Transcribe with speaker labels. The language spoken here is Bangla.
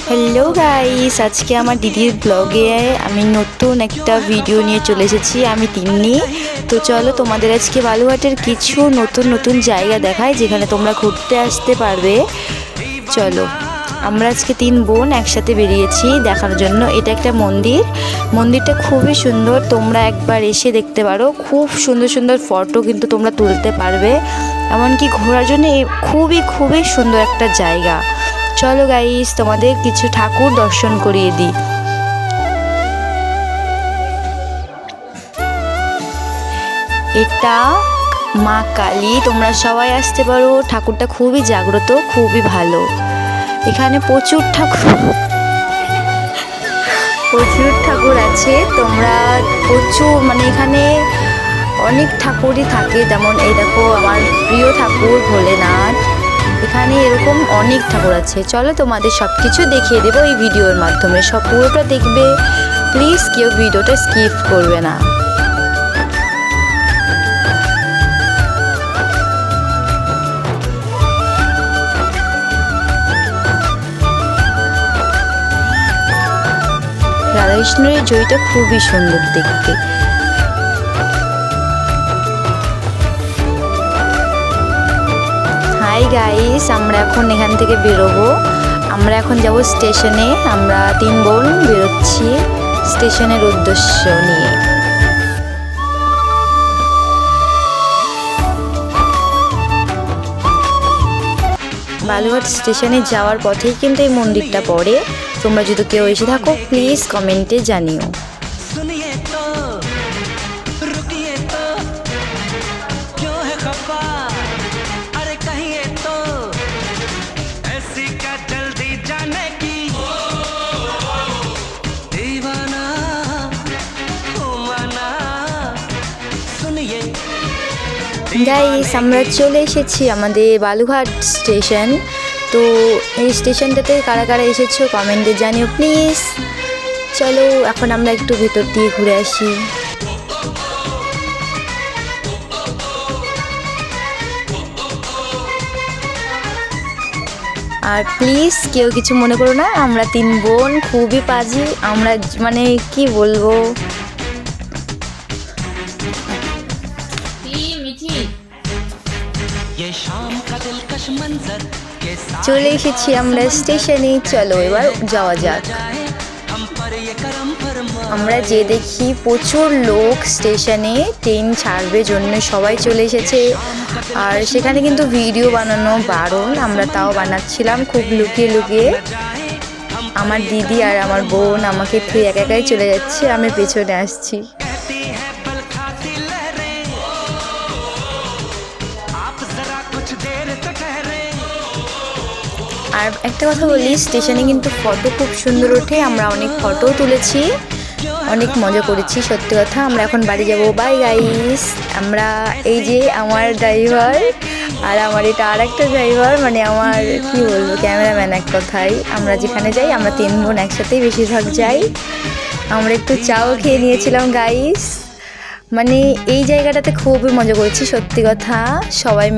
Speaker 1: হ্যালো গাইস, আজকে আমার দিদির ব্লগে আমি নতুন একটা ভিডিও নিয়ে চলে এসেছি। আমি তিন্নি। তো চলো তোমাদের আজকে বালুঘাটের কিছু নতুন নতুন জায়গা দেখাই যেখানে তোমরা ঘুরতে আসতে পারবে। চলো, আমরা আজকে 3 বোন একসাথে বেরিয়েছি দেখার জন্য। এটা একটা মন্দির, মন্দিরটা খুবই সুন্দর, তোমরা একবার এসে দেখতে পারো। খুব সুন্দর সুন্দর ফটো কিন্তু তোমরা তুলতে পারবে, এমনকি ঘোরার জন্য খুবই খুবই সুন্দর একটা জায়গা। চলো গাইস, তোমাদের কিছু ঠাকুর দর্শন করিয়ে দিই। এটা মা কালী, তোমরা সবাই আসতে পারো। ঠাকুরটা খুবই জাগ্রত, খুবই ভালো। এখানে প্রচুর ঠাকুর আছে। তোমরা প্রচুর এখানে অনেক ঠাকুরই থাকে। যেমন এই দেখো আমার প্রিয় ঠাকুর ভোলেনাথ। এখানে এরকম অনেক ঠাকুর আছে। চলো তোমাদের সব কিছু দেখিয়ে দেবো এই ভিডিওর মাধ্যমে। সব পুরোটা দেখবে প্লিজ, কেউ ভিডিওটা স্কিপ করবে না। রাধাকৃষ্ণের জয়টা খুবই সুন্দর দেখতে। হাই গাইস, আমরা এখন এখান থেকে বেরোবো। আমরা এখন যাব স্টেশনে। আমরা 3 বোন বেরোচ্ছি স্টেশনের উদ্দেশ্য নিয়ে। বালুঘাট স্টেশনে যাওয়ার পথেই কিন্তু এই মন্দিরটা পড়ে। তোমরা যদি কেউ এসে থাকো প্লিজ কমেন্টে জানিও। গাইস, আমরা চলে এসেছি আমাদের বালুঘাট স্টেশন। তো এই স্টেশনটাতে কারা কারা এসেছো কমেন্টে জানিও প্লিজ। চলো এখন আমরা একটু ভেতর দিয়ে ঘুরে আসি। আর প্লিজ কেউ কিছু মনে করো না, আমরা 3 বোন খুবই পাজি। আমরা কি বলবো, চলে এসেছি আমরা স্টেশনে। চলো এবার যাওয়া যাক। আমরা যে দেখি প্রচুর লোক স্টেশনে, ট্রেন ছাড়বে জন্য সবাই চলে এসেছে। আর সেখানে কিন্তু ভিডিও বানানো বারণ, আমরা তাও বানাচ্ছিলাম খুব লুকিয়ে লুকিয়ে। আমার দিদি আর আমার বোন আমাকে তুই একা একাই চলে যাচ্ছে, আমি পেছনে আসছি। আর একটা কথা বলি, স্টেশনে কিন্তু ফটো খুব সুন্দর ওঠে। আমরা অনেক ফটো তুলেছি, অনেক মজা করেছি। সত্যি কথা, আমরা এখন বাড়ি যাব। Bye guys. আমরা এই যে আমার ড্রাইভার আর আমার এটা আর একটা ড্রাইভার, আমার কি বলবো ক্যামেরাম্যান এক কথায়। আমরা যেখানে যাই আমরা 3 বোন একসাথেই বেশিরভাগ যাই। আমরা একটু চাও খেয়ে নিয়েছিলাম গাইস। এই জায়গাটাতে খুবই মজা করেছি সত্যি কথা। সবাই